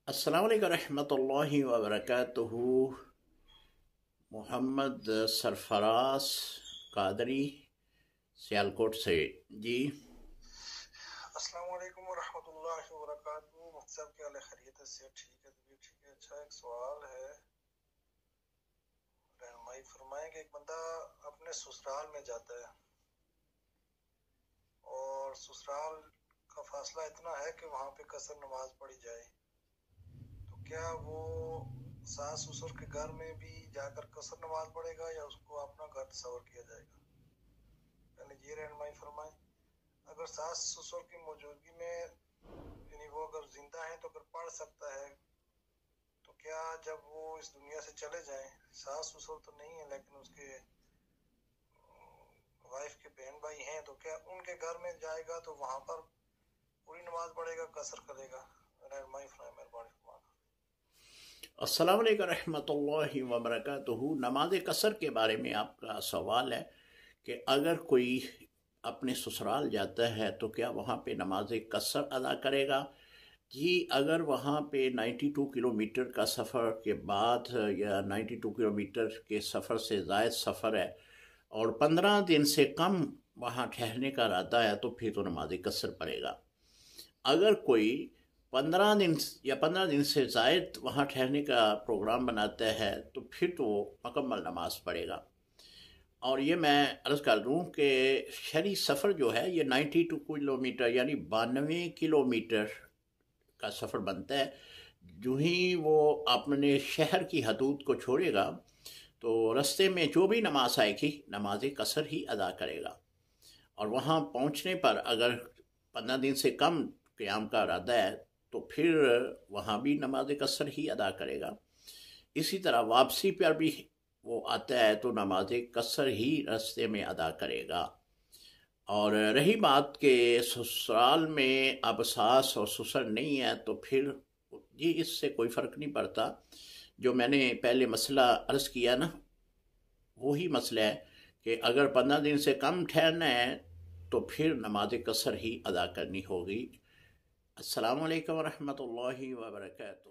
السلام علیکم رحمۃ اللہ وبرکاتہ۔ محمد سرفراز قادری سیالکوٹ سے جی۔ السلام علیکم ورحمۃ اللہ وبرکاتہ۔ مفتی صاحب کیا حال ہے؟ خیریت سے؟ ٹھیک ہے، طبیعت ٹھیک ہے؟ اچھا، ایک سوال ہے، رہنمائی فرمائیں کہ ایک بندہ اپنے سسرال میں جاتا ہے اور سسرال کا فاصلہ اتنا ہے کہ وہاں پہ قصر نماز پڑھی جائے، تو کیا وہ ساس سسر کے گھر میں بھی جا کر قصر نماز پڑھے گا یا اس کو اپنا گھر تصور کیا جائے گا؟ یعنی یہ رہنمائی فرمائیں۔ اگر ساس سسر کی موجودگی میں، یعنی وہ اگر زندہ ہیں تو اگر پڑھ سکتا ہے، تو کیا جب وہ اس دنیا سے چلے جائیں، ساس سسر تو نہیں ہیں لیکن اس کے وائف کے بہن بھائی ہیں، تو کیا ان کے گھر میں جائے گا تو وہاں پر پوری نماز پڑھے گا، قصر کرے گا؟ رہنمائی فرمائیں، مہربانی فرمائیں۔ السلام علیکم رحمۃ اللہ وبرکاتہ۔ نماز قصر کے بارے میں آپ کا سوال ہے کہ اگر کوئی اپنے سسرال جاتا ہے تو کیا وہاں پہ نماز قصر ادا کرے گا؟ جی، اگر وہاں پہ 92 کلومیٹر کا سفر کے بعد یا 92 کلومیٹر کے سفر سے زائد سفر ہے اور 15 دن سے کم وہاں ٹھہرنے کا ارادہ ہے تو پھر تو نماز قصر پڑے گا۔ اگر کوئی 15 دن سے زائد وہاں ٹھہرنے کا پروگرام بناتا ہے تو پھر تو وہ مکمل نماز پڑھے گا۔ اور یہ میں عرض کر دوں کہ شہری سفر جو ہے یہ 92 کلومیٹر یعنی 92 کلومیٹر کا سفر بنتا ہے۔ جو ہی وہ اپنے شہر کی حدود کو چھوڑے گا تو رستے میں جو بھی نماز آئے گی نماز قصر ہی ادا کرے گا، اور وہاں پہنچنے پر اگر 15 دن سے کم قیام کا ارادہ ہے تو پھر وہاں بھی نماز قصر ہی ادا کرے گا۔ اسی طرح واپسی پر بھی وہ آتا ہے تو نماز قصر ہی رستے میں ادا کرے گا۔ اور رہی بات کہ سسرال میں اب ساس اور سسر نہیں ہے تو پھر جی اس سے کوئی فرق نہیں پڑتا۔ جو میں نے پہلے مسئلہ عرض کیا نا، وہی مسئلہ ہے کہ اگر 15 دن سے کم ٹھہرنا ہے تو پھر نماز قصر ہی ادا کرنی ہوگی۔ السلام علیکم ورحمۃ اللہ وبرکاتہ۔